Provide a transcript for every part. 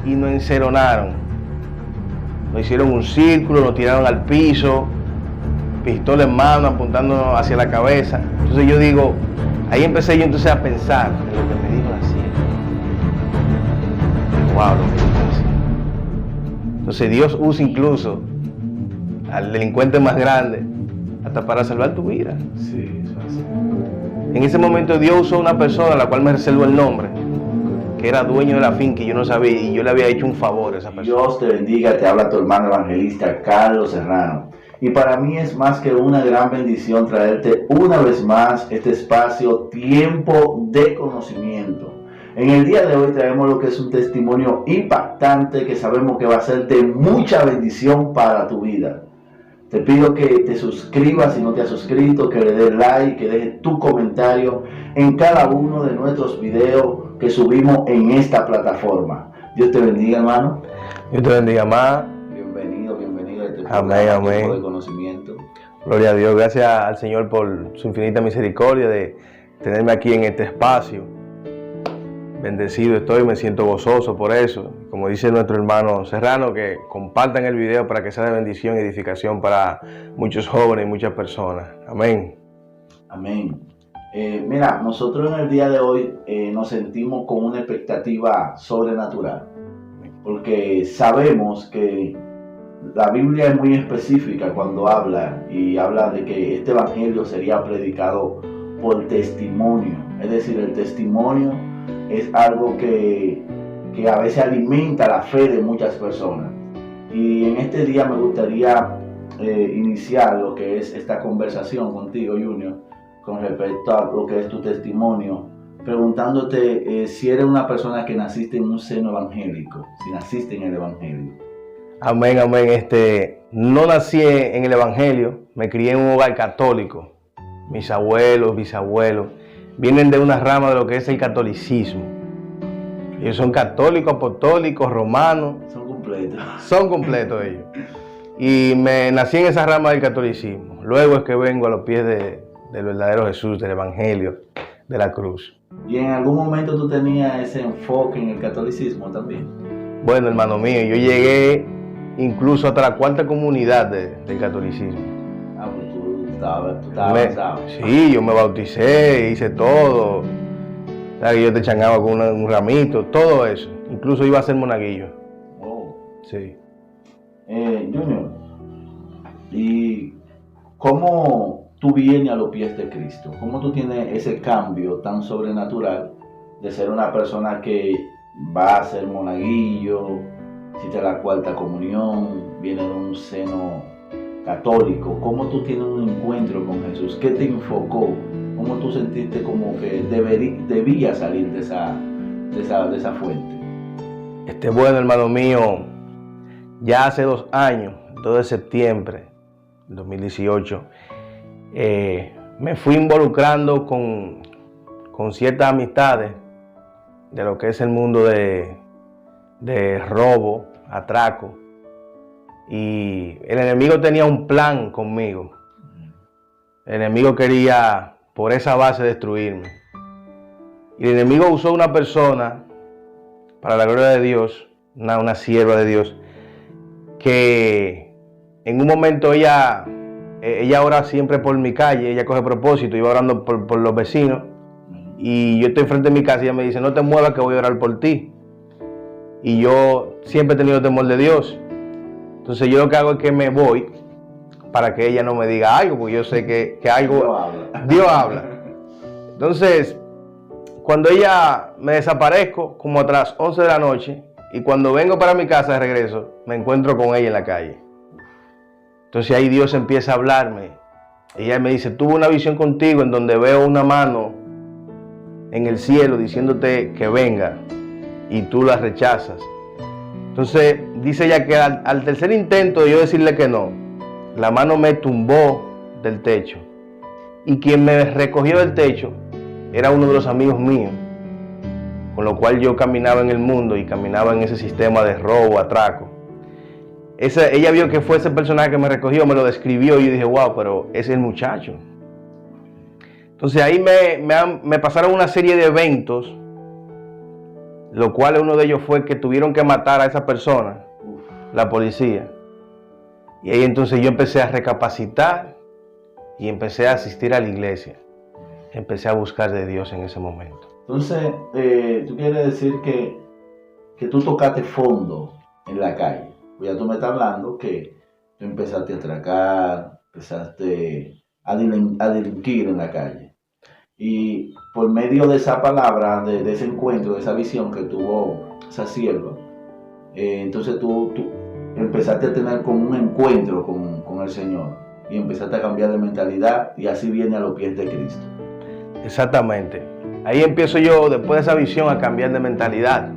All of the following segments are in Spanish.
y nos enceronaron. Nos hicieron un círculo, nos tiraron al piso, pistola en mano, apuntándonos hacia la cabeza. Entonces yo digo, ahí empecé yo entonces a pensar en lo que me dijo la sierva. Wow, lo que dijo la sierva. Entonces Dios usa incluso al delincuente más grande hasta para salvar tu vida. Sí, eso es así. En ese momento Dios usó a una persona a la cual me reservo el nombre, que era dueño de la finca y yo no sabía, y yo le había hecho un favor a esa persona. Dios te bendiga, te habla tu hermano evangelista Carlos Serrano. Y para mí es más que una gran bendición traerte una vez más este espacio, Tiempo de Conocimiento. En el día de hoy traemos lo que es un testimonio impactante que sabemos que va a ser de mucha bendición para tu vida. Te pido que te suscribas si no te has suscrito, que le des like, que dejes tu comentario en cada uno de nuestros videos que subimos en esta plataforma. Dios te bendiga, hermano. Dios te bendiga más. Bienvenido a este Amén, amén. Tiempo de Conocimiento. Gloria a Dios, gracias al Señor por su infinita misericordia de tenerme aquí en este espacio. Bendecido estoy, me siento gozoso por eso. Como dice nuestro hermano Serrano, que compartan el video para que sea de bendición y edificación para muchos jóvenes y muchas personas. Amén. Amén. Mira, nosotros en el día de hoy nos sentimos con una expectativa sobrenatural, porque sabemos que la Biblia es muy específica cuando habla de que este evangelio sería predicado por testimonio. Es decir, el testimonio es algo que a veces alimenta la fe de muchas personas. Y en este día me gustaría iniciar lo que es esta conversación contigo, Junior, con respecto a lo que es tu testimonio, preguntándote si eres una persona que naciste en un seno evangélico, si naciste en el evangelio. Amén, amén. No nací en el evangelio, me crié en un hogar católico. Mis abuelos, bisabuelos, vienen de una rama de lo que es el catolicismo. Ellos son católicos, apostólicos, romanos. Son completos ellos. Y me nací en esa rama del catolicismo. Luego es que vengo a los pies del verdadero Jesús, del evangelio, de la cruz. ¿Y en algún momento tú tenías ese enfoque en el catolicismo también? Bueno, hermano mío, yo llegué incluso hasta la cuarta comunidad del catolicismo. Ah, pues tú estabas avanzado. Sí, yo me bauticé, hice todo. ¿Sabes? Yo te changaba con un ramito, todo eso. Incluso iba a ser monaguillo. Oh. Sí. Junior, ¿y cómo tú vienes a los pies de Cristo? ¿Cómo tú tienes ese cambio tan sobrenatural de ser una persona que va a ser monaguillo, hiciste la cuarta comunión, viene de un seno católico? ¿Cómo tú tienes un encuentro con Jesús? ¿Qué te enfocó? ¿Cómo tú sentiste como que debía salir de esa fuente? Bueno, hermano mío, ya hace 2 años, 2 de septiembre de 2018, me fui involucrando con ciertas amistades de lo que es el mundo de robo, atraco. Y el enemigo tenía un plan conmigo. El enemigo quería por esa base destruirme. Y el enemigo usó una persona, para la gloria de Dios, una sierva de Dios, que en un momento ella ora siempre por mi calle, ella coge propósito, iba orando por los vecinos, y yo estoy frente a mi casa y ella me dice, no te muevas que voy a orar por ti. Y yo siempre he tenido temor de Dios. Entonces yo lo que hago es que me voy para que ella no me diga algo, porque yo sé que algo Dios habla. Entonces, cuando ella me desaparezco, como a las 11 de la noche, y cuando vengo para mi casa de regreso, me encuentro con ella en la calle. Entonces ahí Dios empieza a hablarme. Ella me dice, tuve una visión contigo en donde veo una mano en el cielo diciéndote que venga, y tú la rechazas. Entonces dice ella que al tercer intento de yo decirle que no, la mano me tumbó del techo, y quien me recogió del techo era uno de los amigos míos, con lo cual yo caminaba en el mundo y caminaba en ese sistema de robo, atraco. Ella vio que fue ese personaje que me recogió, me lo describió, y yo dije, wow, pero ese es el muchacho. Entonces ahí me pasaron una serie de eventos lo cual uno de ellos fue que tuvieron que matar a esa persona, la policía. Y ahí entonces yo empecé a recapacitar y empecé a asistir a la iglesia. Empecé a buscar de Dios en ese momento. Entonces, tú quieres decir que tú tocaste fondo en la calle. Pues ya tú me estás hablando que tú empezaste a atracar, empezaste a delinquir en la calle. Y por medio de esa palabra, de ese encuentro, de esa visión que tuvo esa sierva, entonces tú empezaste a tener como un encuentro con el Señor y empezaste a cambiar de mentalidad y así viene a los pies de Cristo. Exactamente. Ahí empiezo yo, después de esa visión, a cambiar de mentalidad.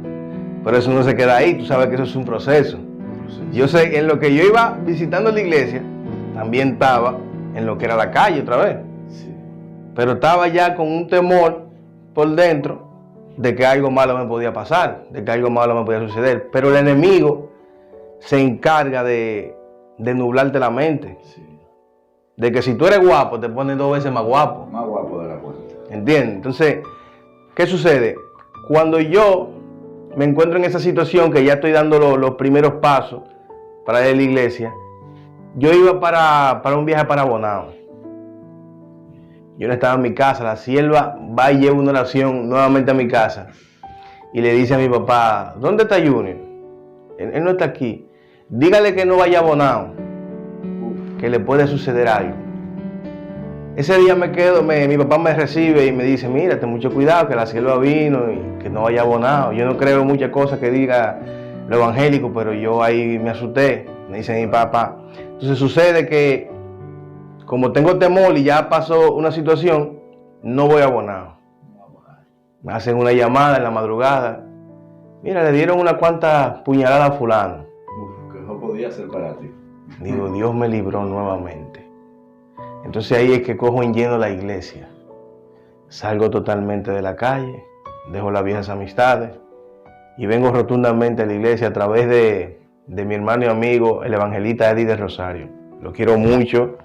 Pero eso no se queda ahí, tú sabes que eso es un proceso. Yo sé, en lo que yo iba visitando la iglesia, también estaba en lo que era la calle otra vez. Sí. Pero estaba ya con un temor por dentro de que algo malo me podía pasar, de que algo malo me podía suceder. Pero el enemigo se encarga de nublarte la mente. Sí. De que si tú eres guapo, te pones 2 veces más guapo. Más guapo de la puerta. ¿Entiendes? Entonces, ¿qué sucede? Cuando yo me encuentro en esa situación que ya estoy dando los primeros pasos para ir a la iglesia, yo iba para un viaje para Bonao. Yo no estaba en mi casa, la sierva va y lleva una oración nuevamente a mi casa y le dice a mi papá, ¿dónde está Junior? Él no está aquí. Dígale que no vaya a Bonao, que le puede suceder algo. Ese día mi papá me recibe y me dice, mira, ten mucho cuidado, que la sierva vino y que no vaya a Bonao. Yo no creo en muchas cosas que diga lo evangélico, pero yo ahí me asusté, me dice mi papá. Entonces sucede que, como tengo temor y ya pasó una situación, no voy a Bonao. Me hacen una llamada en la madrugada. Mira, le dieron unas cuantas puñaladas a fulano. Que no podía ser para ti. Digo, Dios me libró nuevamente. Entonces ahí es que cojo en lleno la iglesia. Salgo totalmente de la calle, dejo las viejas amistades y vengo rotundamente a la iglesia a través de mi hermano y amigo, el evangelista Eddie de Rosario. Lo quiero mucho,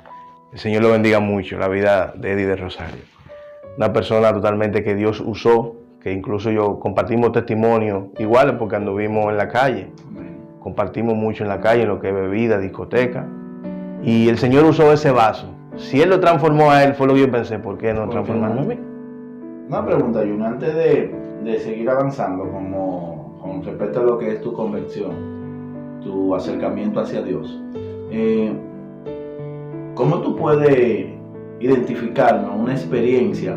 el Señor lo bendiga mucho, la vida de Eddie de Rosario. Una persona totalmente que Dios usó, que incluso yo compartimos testimonios iguales porque anduvimos en la calle. Compartimos mucho en la calle, en lo que es bebida, discoteca. Y el Señor usó ese vaso. Si Él lo transformó a él, fue lo que yo pensé, ¿por qué no transformarme a mí? Una pregunta, Jun, antes de seguir avanzando con respecto a lo que es tu conversión, tu acercamiento hacia Dios, ¿cómo tú puedes identificarnos una experiencia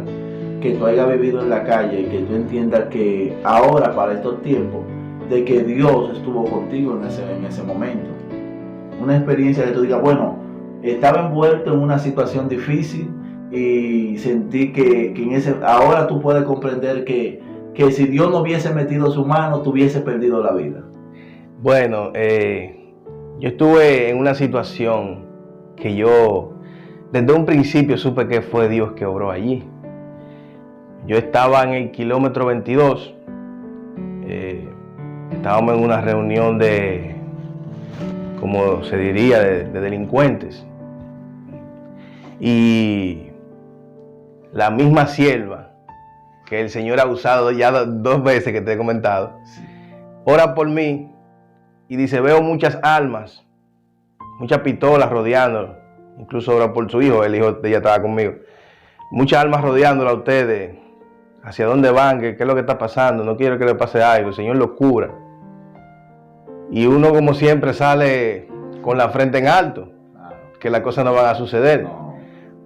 que tú hayas vivido en la calle y que tú entiendas que ahora, para estos tiempos, de que Dios estuvo contigo en ese momento? Una experiencia que tú digas, bueno, estaba envuelto en una situación difícil y sentí que ahora tú puedes comprender que si Dios no hubiese metido su mano, tú hubiese perdido la vida. Bueno, yo estuve en una situación que yo desde un principio supe que fue Dios que obró allí. Yo estaba en el kilómetro 22, estábamos en una reunión de, como se diría, de delincuentes. Y la misma sierva que el Señor ha usado ya 2 veces que te he comentado, ora por mí y dice, veo muchas almas, muchas pistolas rodeándolo. Incluso ora por su hijo, el hijo de ella estaba conmigo. Muchas almas rodeándolo a ustedes. ¿Hacia dónde van? ¿Qué es lo que está pasando? No quiero que le pase algo. El Señor lo cubra. Y uno, como siempre, sale con la frente en alto, que las cosas no van a suceder.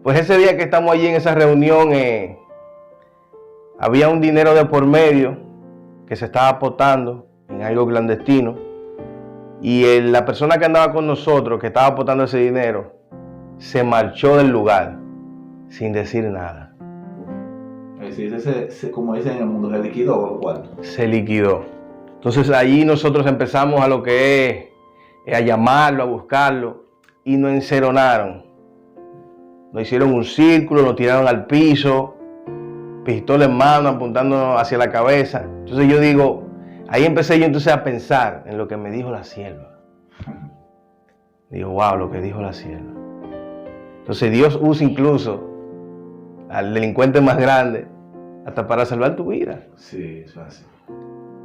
Pues ese día que estamos allí en esa reunión, había un dinero de por medio que se estaba apostando en algo clandestino. Y la persona que andaba con nosotros, que estaba apostando ese dinero, se marchó del lugar sin decir nada. Es decir, como dicen en el mundo, se liquidó los cuartos. Se liquidó. Entonces allí nosotros empezamos a lo que es a llamarlo, a buscarlo, y nos enceronaron. Nos hicieron un círculo, nos tiraron al piso, pistola en mano, apuntándonos hacia la cabeza. Entonces yo digo, ahí empecé yo entonces a pensar en lo que me dijo la sierva. Digo, wow, lo que dijo la sierva. Entonces Dios usa incluso al delincuente más grande hasta para salvar tu vida. Sí, eso es así.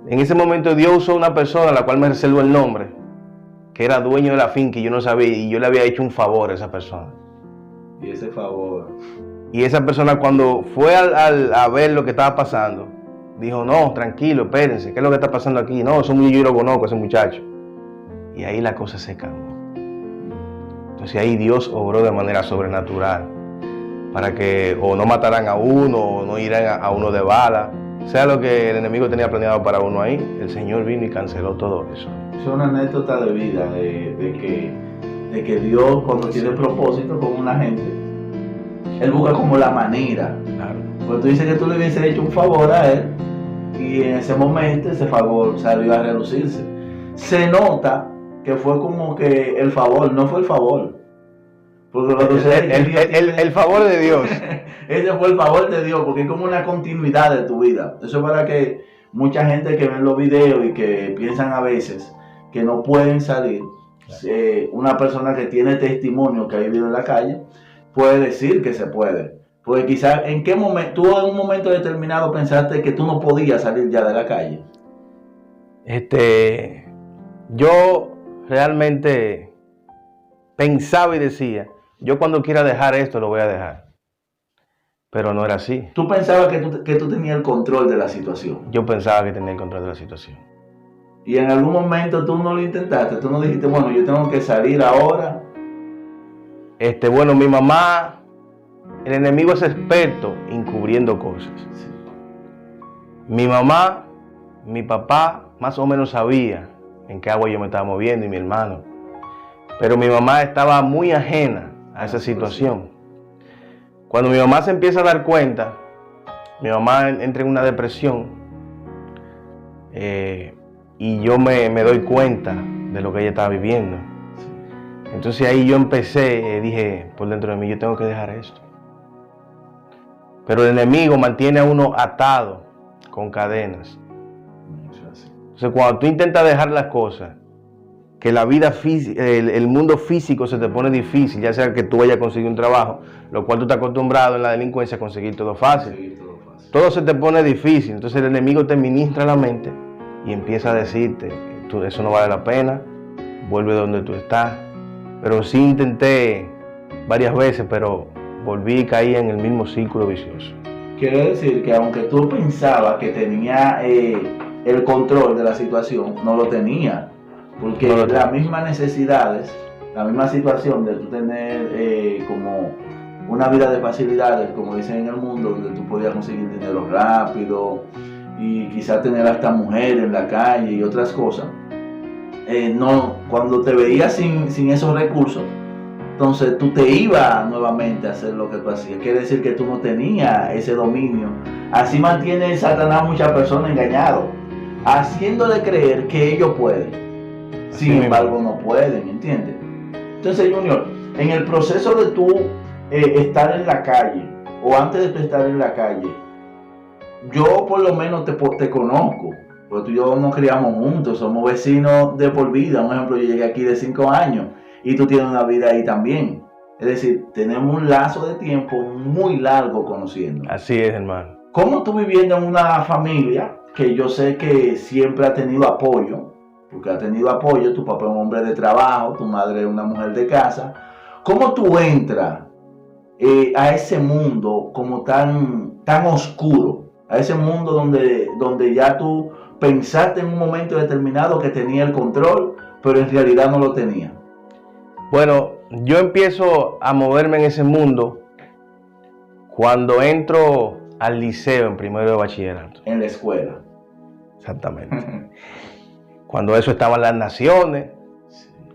En ese momento Dios usó una persona a la cual me reservo el nombre, que era dueño de la finca y yo no sabía, y yo le había hecho un favor a esa persona. Y ese favor. Y esa persona cuando fue a ver lo que estaba pasando, dijo, no, tranquilo, espérense, ¿qué es lo que está pasando aquí? No, yo lo conozco, ese muchacho. Y ahí la cosa se calmó. Entonces ahí Dios obró de manera sobrenatural para que o no mataran a uno o no irán a uno de bala. Sea lo que el enemigo tenía planeado para uno ahí, el Señor vino y canceló todo eso. Es una anécdota de vida de que Dios cuando tiene propósito con una gente, Él busca como la manera. Claro. Pues tú dices que tú le hubieses hecho un favor a Él y en ese momento ese favor salió a relucirse. Se nota que fue como que el favor, no fue el favor. Porque lo que el favor de Dios. Ese fue el favor de Dios, porque es como una continuidad de tu vida. Eso es para que mucha gente que ven los videos y que piensan a veces que no pueden salir, una persona que tiene testimonio que ha vivido en la calle, puede decir que se puede. Porque quizás en qué momento, tú en un momento determinado pensaste que tú no podías salir ya de la calle. Yo realmente pensaba y decía, yo cuando quiera dejar esto lo voy a dejar. Pero no era así. Tú pensabas que tú tenías el control de la situación. Yo pensaba que tenía el control de la situación. Y en algún momento tú no lo intentaste, tú no dijiste, bueno, yo tengo que salir ahora. Bueno, mi mamá, el enemigo es experto encubriendo cosas. Sí. Mi mamá, mi papá más o menos sabía en qué agua yo me estaba moviendo y mi hermano. Pero mi mamá estaba muy ajena a esa situación. Cuando mi mamá se empieza a dar cuenta, mi mamá entra en una depresión y yo me doy cuenta de lo que ella estaba viviendo. Entonces ahí yo empecé, dije por dentro de mí, yo tengo que dejar esto. Pero el enemigo mantiene a uno atado con cadenas. Entonces cuando tú intentas dejar las cosas, que la vida física, el mundo físico se te pone difícil, ya sea que tú vayas a conseguir un trabajo, lo cual tú estás acostumbrado en la delincuencia a conseguir todo fácil. Todo se te pone difícil, entonces el enemigo te ministra la mente y empieza a decirte, eso no vale la pena, vuelve donde tú estás. Pero sí intenté varias veces, pero volví y caí en el mismo círculo vicioso. Quiere decir que aunque tú pensabas que tenía el control de la situación, no lo tenía. Porque las mismas necesidades, la misma situación de tú tener como una vida de facilidades, como dicen en el mundo, donde tú podías conseguir dinero rápido y quizás tener hasta mujeres en la calle y otras cosas, cuando te veías sin esos recursos, entonces tú te ibas nuevamente a hacer lo que tú hacías. Quiere decir que tú no tenías ese dominio. Así mantiene Satanás a muchas personas engañadas, haciéndole creer que ellos pueden. Sin embargo, no pueden, ¿entiendes? Entonces, Junior, en el proceso de tú estar en la calle, o antes de tú estar en la calle, yo por lo menos te conozco, porque tú y yo nos criamos juntos, somos vecinos de por vida. Un ejemplo, yo llegué aquí de 5 años y tú tienes una vida ahí también. Es decir, tenemos un lazo de tiempo muy largo conociendo. Así es, hermano. ¿Cómo tú viviendo en una familia que yo sé que siempre ha tenido apoyo? Porque ha tenido apoyo, tu papá es un hombre de trabajo, tu madre es una mujer de casa. ¿Cómo tú entras a ese mundo como tan oscuro? A ese mundo donde ya tú pensaste en un momento determinado que tenía el control, pero en realidad no lo tenía. Bueno, yo empiezo a moverme en ese mundo cuando entro al liceo en primero de bachillerato. En la escuela. Exactamente. Cuando eso estaban las naciones,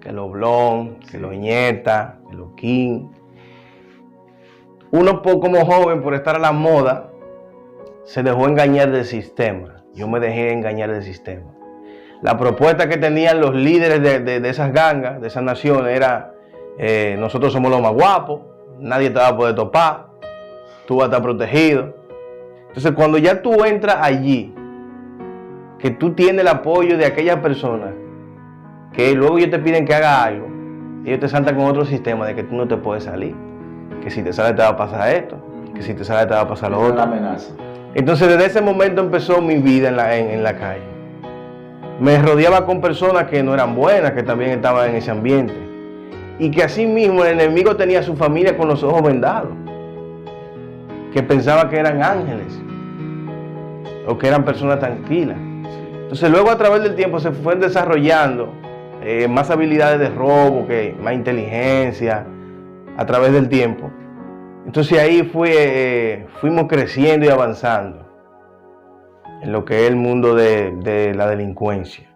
que los Blon, que los Iñeta, que los King. Uno como joven, por estar a la moda, se dejó engañar del sistema. Yo me dejé engañar del sistema. La propuesta que tenían los líderes de esas gangas, de esas naciones, era nosotros somos los más guapos, nadie te va a poder topar, tú vas a estar protegido. Entonces cuando ya tú entras allí, que tú tienes el apoyo de aquellas personas, que luego ellos te piden que haga algo, ellos te saltan con otro sistema de que tú no te puedes salir, que si te sales te va a pasar esto, que si te sales te va a pasar lo otro. Una amenaza. Entonces desde ese momento empezó mi vida en la calle. me rodeaba con personas que no eran buenas, que también estaban en ese ambiente. Y que así mismo el enemigo tenía a su familia con los ojos vendados, que pensaba que eran ángeles o que eran personas tranquilas. Entonces luego a través del tiempo se fueron desarrollando más habilidades de robo, más inteligencia a través del tiempo. Entonces ahí fuimos creciendo y avanzando en lo que es el mundo de la delincuencia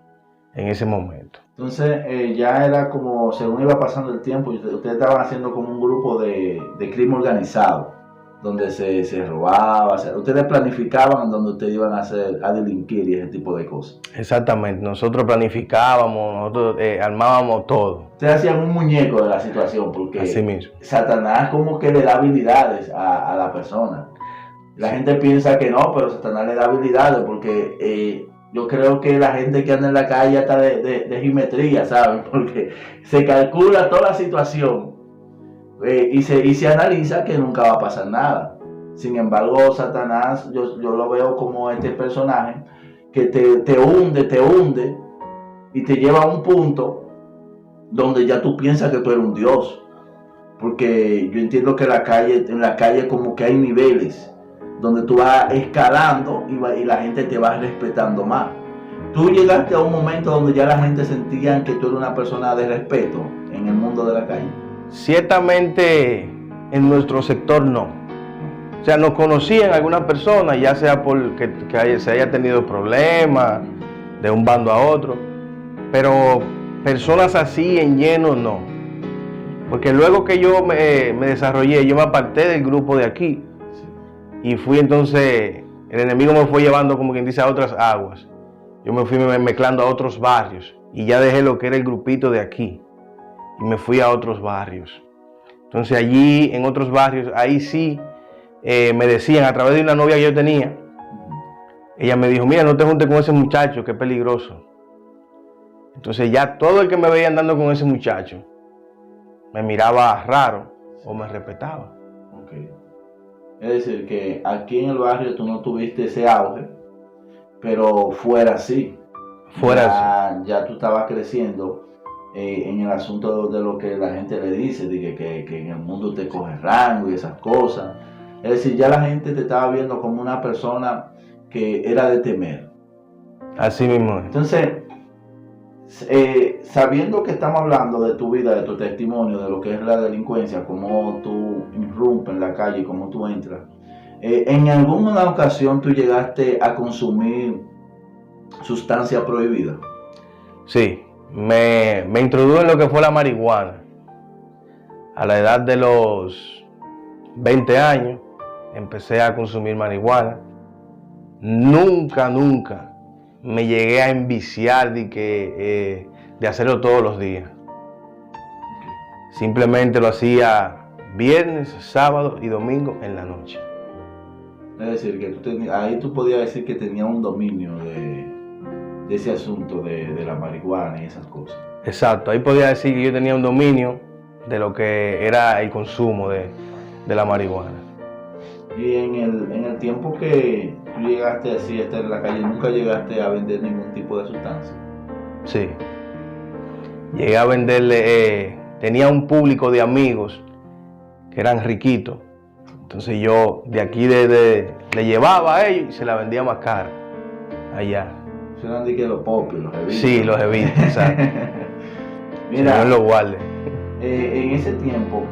en ese momento. Entonces ya era como, según iba pasando el tiempo, ustedes estaban haciendo como un grupo de crimen organizado, donde se robaba, ustedes planificaban donde ustedes iban a delinquir y ese tipo de cosas. Exactamente, nosotros planificábamos, nosotros armábamos todo. Ustedes hacían un muñeco de la situación, porque así mismo. Satanás como que le da habilidades a la persona. La gente piensa que no, pero Satanás le da habilidades, porque yo creo que la gente que anda en la calle está de geometría, ¿saben? Porque se calcula toda la situación. Y se analiza que nunca va a pasar nada. Sin embargo, Satanás, yo lo veo como este personaje que te hunde y te lleva a un punto donde ya tú piensas que tú eres un dios. Porque yo entiendo que en la calle como que hay niveles donde tú vas escalando y la gente te va respetando más. Tú llegaste a un momento donde ya la gente sentía que tú eres una persona de respeto en el mundo de la calle. Ciertamente en nuestro sector no. O sea, nos conocían algunas personas, ya sea porque se haya tenido problemas de un bando a otro, pero personas así en lleno no. Porque luego que yo me desarrollé, yo me aparté del grupo de aquí y fui entonces, el enemigo me fue llevando, como quien dice, a otras aguas. Yo me fui mezclando a otros barrios y ya dejé lo que era el grupito de aquí. Y me fui a otros barrios. Entonces allí, en otros barrios, ahí sí me decían, a través de una novia que yo tenía, ella me dijo, mira, no te juntes con ese muchacho, que es peligroso. Entonces ya todo el que me veía andando con ese muchacho, me miraba raro o me respetaba. Okay. Es decir, que aquí en el barrio tú no tuviste ese auge, pero fuera así. Ya tú estabas creciendo. En el asunto de lo que la gente le dice, de que en el mundo te coge rango y esas cosas. Es decir, ya la gente te estaba viendo como una persona que era de temer. Así mismo. Entonces, sabiendo que estamos hablando de tu vida, de tu testimonio, de lo que es la delincuencia, cómo tú irrumpes en la calle, cómo tú entras, ¿en alguna ocasión tú llegaste a consumir sustancia prohibida? Sí. Me introdujo en lo que fue la marihuana. A la edad de los 20 años empecé a consumir marihuana. Nunca me llegué a enviciar de hacerlo todos los días. Simplemente lo hacía viernes, sábado y domingo en la noche. Es decir, que ahí tú podías decir que tenías un dominio de ese asunto de la marihuana y esas cosas. Exacto, ahí podía decir que yo tenía un dominio de lo que era el consumo de la marihuana. Y en el tiempo que tú llegaste así a estar en la calle, ¿nunca llegaste a vender ningún tipo de sustancia? Sí, llegué a venderle, tenía un público de amigos que eran riquitos, entonces yo de aquí le llevaba a ellos y se la vendía más cara allá. Suenan de que los popis, los evitos. Sí, los evitos, exacto. Mira, los guarde. En ese tiempo,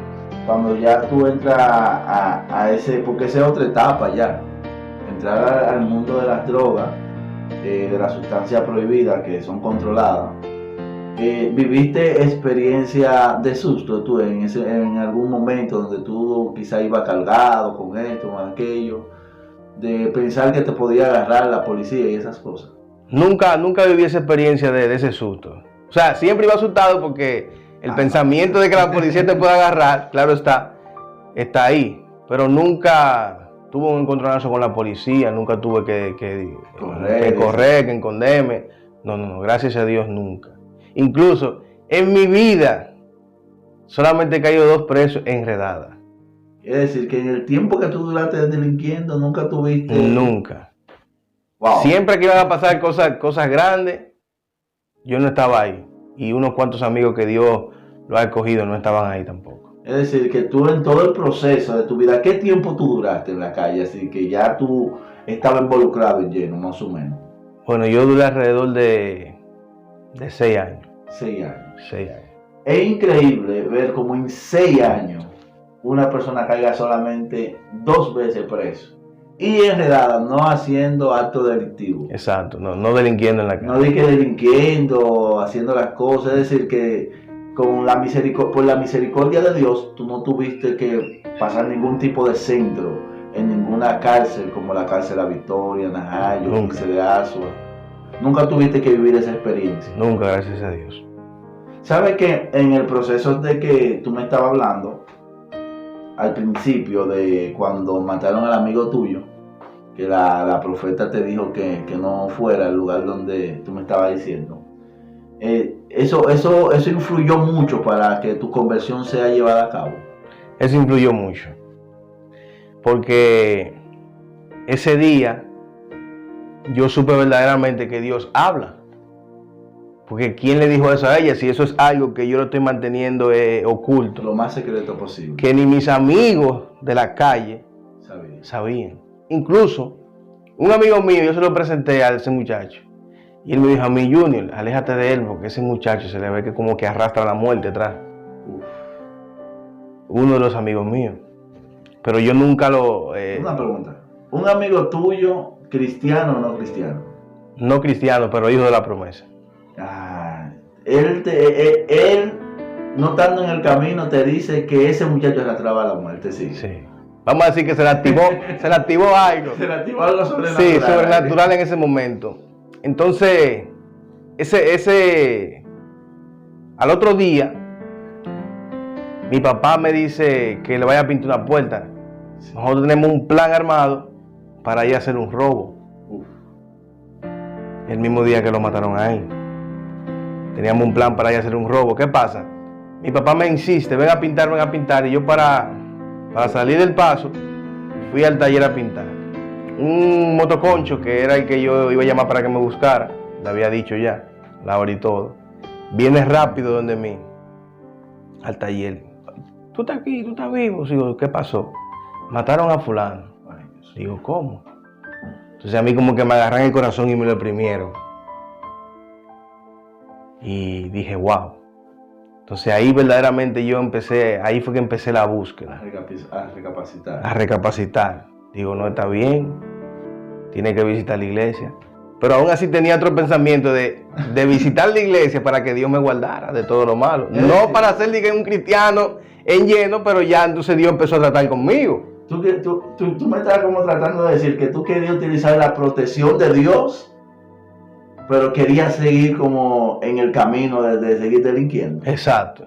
cuando ya tú entras a ese, porque esa es otra etapa ya, entrar al mundo de las drogas, de las sustancias prohibidas que son controladas, ¿viviste experiencia de susto tú en algún momento donde tú quizá ibas cargado con esto, con aquello, de pensar que te podía agarrar la policía y esas cosas? Nunca viví esa experiencia de ese susto. O sea, siempre iba asustado porque el pensamiento de que la policía te pueda agarrar, claro está ahí. Pero nunca tuve un encontronazo con la policía, nunca tuve que correr, que esconderme. No, gracias a Dios nunca. Incluso en mi vida solamente he caído 2 presos enredadas. Es decir, que en el tiempo que tú duraste delinquiendo, nunca tuviste... Nunca. Wow. Siempre que iban a pasar cosas grandes, yo no estaba ahí. Y unos cuantos amigos que Dios lo ha escogido no estaban ahí tampoco. Es decir, que tú en todo el proceso de tu vida, ¿qué tiempo tú duraste en la calle? Así que ya tú estabas involucrado en lleno, más o menos. Bueno, yo duré alrededor de 6 años. 6 años. 6 años. Es increíble ver cómo en 6 años una persona caiga solamente 2 veces preso y enredada, no haciendo actos delictivos. Exacto, no delinquiendo en la calle. No de que delinquiendo, haciendo las cosas, es decir, que con por la misericordia de Dios, tú no tuviste que pasar ningún tipo de centro en ninguna cárcel, como la cárcel La Victoria, Najayo, 15 de Asua. Nunca tuviste que vivir esa experiencia. Nunca, gracias a Dios. ¿Sabes que en el proceso de que tú me estabas hablando, al principio de cuando mataron al amigo tuyo, que la profeta te dijo que no fuera al lugar donde tú me estabas diciendo, eso influyó mucho para que tu conversión sea llevada a cabo? Eso influyó mucho, porque ese día yo supe verdaderamente que Dios habla. Porque ¿quién le dijo eso a ella? Si eso es algo que yo lo estoy manteniendo oculto. Lo más secreto posible. Que ni mis amigos de la calle sabían. Incluso, un amigo mío, yo se lo presenté a ese muchacho. Y él me dijo a mí, Junior, aléjate de él, porque ese muchacho se le ve que como que arrastra la muerte atrás. Uno de los amigos míos. Pero yo nunca lo... Una pregunta. ¿Un amigo tuyo, cristiano o no cristiano? No cristiano, pero hijo de la promesa. Él, no estando en el camino, te dice que ese muchacho arrastraba la muerte, sí. Sí. Vamos a decir que se le activó algo. Se le activó algo sobrenatural. Sí, sobrenatural en ese momento. Entonces, al otro día, mi papá me dice que le vaya a pintar una puerta. Nosotros tenemos un plan armado para ir a hacer un robo. El mismo día que lo mataron a él. Teníamos un plan para ir a hacer un robo. ¿Qué pasa? Mi papá me insiste, ven a pintar. Y yo para salir del paso, fui al taller a pintar. Un motoconcho, que era el que yo iba a llamar para que me buscara, le había dicho ya, la hora y todo, viene rápido donde mí, al taller. ¿Tú estás aquí? ¿Tú estás vivo? Digo, ¿qué pasó? Mataron a fulano. Digo, ¿cómo? Entonces a mí como que me agarran el corazón y me lo oprimieron. Y dije, wow. Entonces ahí verdaderamente ahí fue que empecé la búsqueda. A recapacitar. Digo, no está bien, tiene que visitar la iglesia. Pero aún así tenía otro pensamiento de visitar la iglesia para que Dios me guardara de todo lo malo. No para ser un cristiano en lleno, pero ya entonces Dios empezó a tratar conmigo. Tú me estás como tratando de decir que tú querías utilizar la protección de Dios, pero querías seguir como en el camino de seguir delinquiendo. Exacto.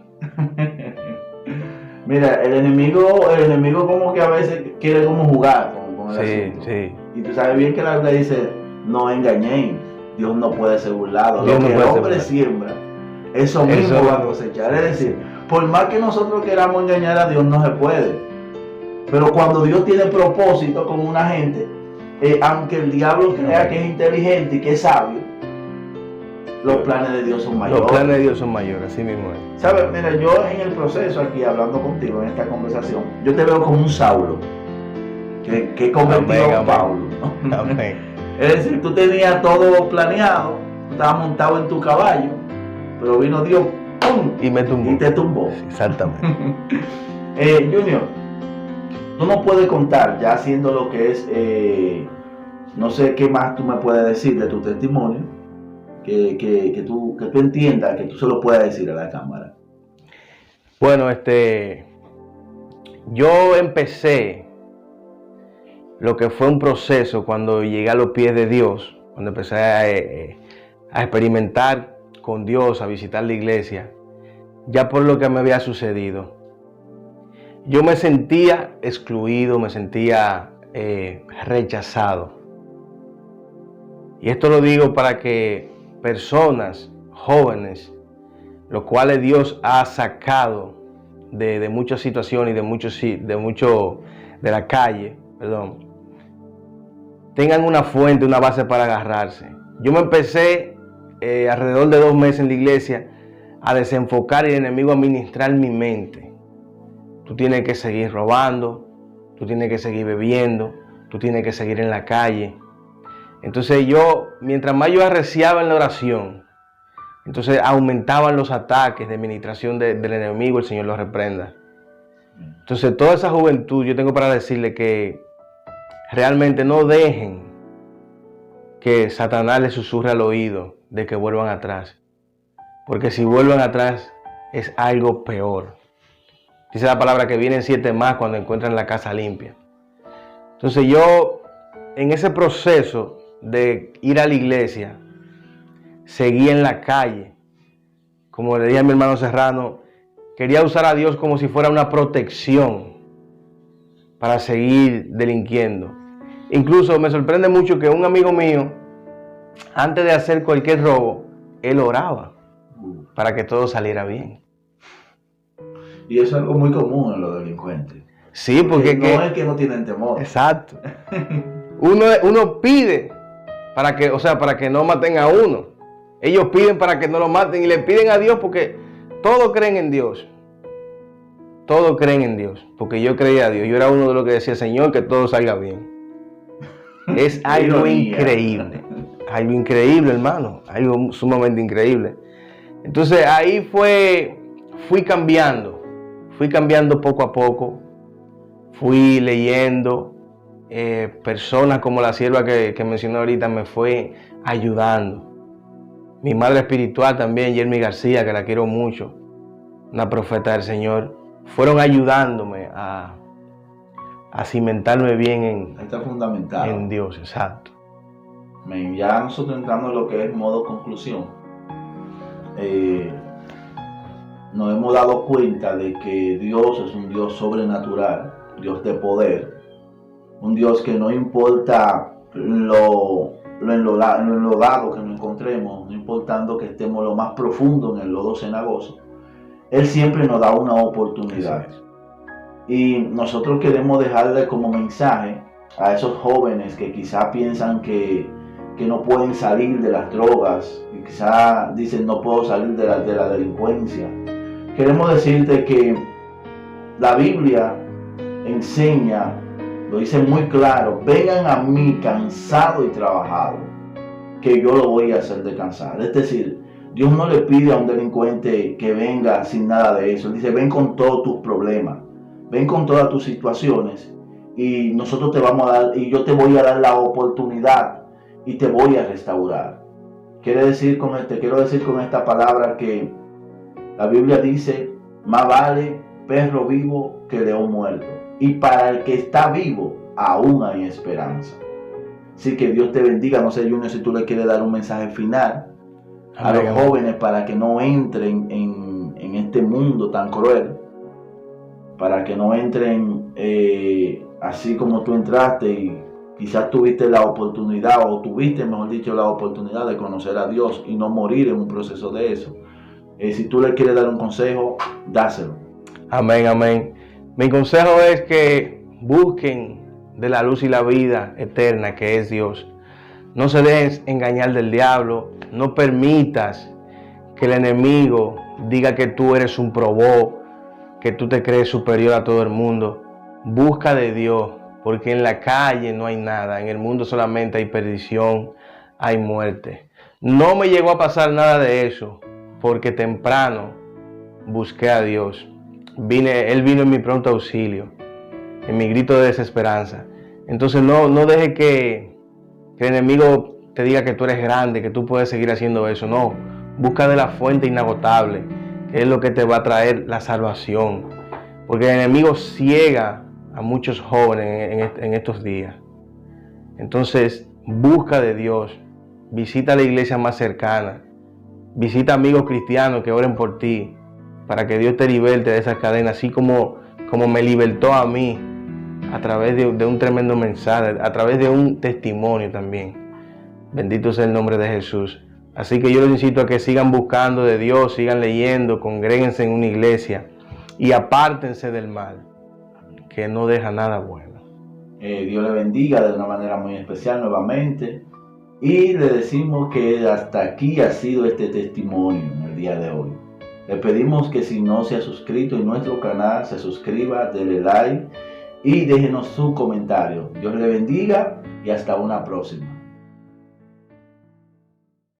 Mira, el enemigo como que a veces quiere como jugar con el asunto. Sí. Y tú sabes bien que la Biblia dice, no engañéis, Dios no puede ser burlado. Lo que el hombre siembra, eso mismo va a cosechar. Es decir, por más que nosotros queramos engañar a Dios, no se puede. Pero cuando Dios tiene propósito con una gente, aunque el diablo crea que es inteligente y que es sabio, los planes de Dios son mayores. Los planes de Dios son mayores, así mismo es. ¿Sabes? Mira, yo en el proceso aquí, hablando contigo en esta conversación, yo te veo como un Saulo, que convertido a Pablo, ¿no? Amén. Es decir, tú tenías todo planeado, tú estabas montado en tu caballo, pero vino Dios, ¡pum! Y me tumbó. Y te tumbó. Sí, exactamente. Junior, tú no puedes contar, ya haciendo lo que es, no sé qué más tú me puedes decir de tu testimonio, que tú entiendas, que tú se lo puedas decir a la cámara. Bueno, yo empecé lo que fue un proceso cuando llegué a los pies de Dios, cuando empecé a experimentar con Dios, a visitar la iglesia, ya por lo que me había sucedido. Yo me sentía excluido, me sentía rechazado. Y esto lo digo para que personas jóvenes, los cuales Dios ha sacado de muchas situaciones y de la calle, tengan una fuente, una base para agarrarse. Yo me empecé alrededor de 2 meses en la iglesia a desenfocar y el enemigo a ministrar mi mente. Tú tienes que seguir robando, tú tienes que seguir bebiendo, tú tienes que seguir en la calle. Entonces mientras más yo arreciaba en la oración, entonces aumentaban los ataques de ministración del enemigo, el Señor los reprenda. Entonces toda esa juventud, yo tengo para decirle que realmente no dejen que Satanás les susurre al oído de que vuelvan atrás. Porque si vuelven atrás es algo peor. Dice la palabra que vienen 7 más cuando encuentran la casa limpia. Entonces yo, en ese proceso de ir a la iglesia, seguí en la calle. Como le dije a mi hermano Serrano, quería usar a Dios como si fuera una protección para seguir delinquiendo. Incluso me sorprende mucho que un amigo mío, antes de hacer cualquier robo, él oraba para que todo saliera bien. Y eso es algo muy común en los delincuentes. Sí, porque no es que no tienen temor. Exacto. Uno pide para que no maten a uno. Ellos piden para que no lo maten y le piden a Dios porque todos creen en Dios. Todos creen en Dios, porque yo creía a Dios. Yo era uno de los que decía, Señor, que todo salga bien. Es algo increíble. Algo increíble, hermano. Algo sumamente increíble. Entonces ahí fui cambiando poco a poco. Fui leyendo. Personas como la sierva que mencioné ahorita me fue ayudando. Mi madre espiritual también, Yermi García, que la quiero mucho, una profeta del Señor, fueron ayudándome a cimentarme bien está fundamentado en Dios, exacto. Ya nosotros entrando en lo que es modo conclusión, nos hemos dado cuenta de que Dios es un Dios sobrenatural, Dios de poder, un Dios que no importa lo enlodado que nos encontremos, no importando que estemos lo más profundo en el lodo cenagoso, Él siempre nos da una oportunidad. Y nosotros queremos dejarle como mensaje a esos jóvenes que quizá piensan que no pueden salir de las drogas, y quizá dicen no puedo salir de la delincuencia. Queremos decirte que la Biblia enseña, lo dice muy claro, vengan a mí cansado y trabajado, que yo lo voy a hacer descansar. Es decir, Dios no le pide a un delincuente que venga sin nada de eso. Él dice, ven con todos tus problemas, ven con todas tus situaciones y nosotros te vamos a dar, y yo te voy a dar la oportunidad y te voy a restaurar. Quiero decir con esta palabra que la Biblia dice, más vale perro vivo que león muerto. Y para el que está vivo, aún hay esperanza. Así que Dios te bendiga. No sé, Junior, si tú le quieres dar un mensaje final a los jóvenes para que no entren en este mundo tan cruel, para que no entren así como tú entraste y quizás tuviste la oportunidad, o tuviste, mejor dicho, la oportunidad de conocer a Dios y no morir en un proceso de eso. Si tú le quieres dar un consejo, dáselo. Amén, amén. Mi consejo es que busquen de la luz y la vida eterna que es Dios. No se dejen engañar del diablo. No permitas que el enemigo diga que tú eres un probó, que tú te crees superior a todo el mundo. Busca de Dios, porque en la calle no hay nada. En el mundo solamente hay perdición, hay muerte. No me llegó a pasar nada de eso, porque temprano busqué a Dios. Él vino en mi pronto auxilio, en mi grito de desesperanza. Entonces no deje que el enemigo te diga que tú eres grande, que tú puedes seguir haciendo eso. No, busca de la fuente inagotable, que es lo que te va a traer la salvación. Porque el enemigo ciega a muchos jóvenes en estos días. Entonces busca de Dios, visita la iglesia más cercana, visita amigos cristianos que oren por ti, para que Dios te liberte de esas cadenas, así como me libertó a mí a través de un tremendo mensaje, a través de un testimonio también. Bendito sea el nombre de Jesús. Así que yo les incito a que sigan buscando de Dios, sigan leyendo, congréguense en una iglesia y apártense del mal, que no deja nada bueno. Dios le bendiga de una manera muy especial nuevamente. Y le decimos que hasta aquí ha sido este testimonio en el día de hoy. Le pedimos que si no se ha suscrito en nuestro canal, se suscriba, dele like y déjenos su comentario. Dios le bendiga y hasta una próxima.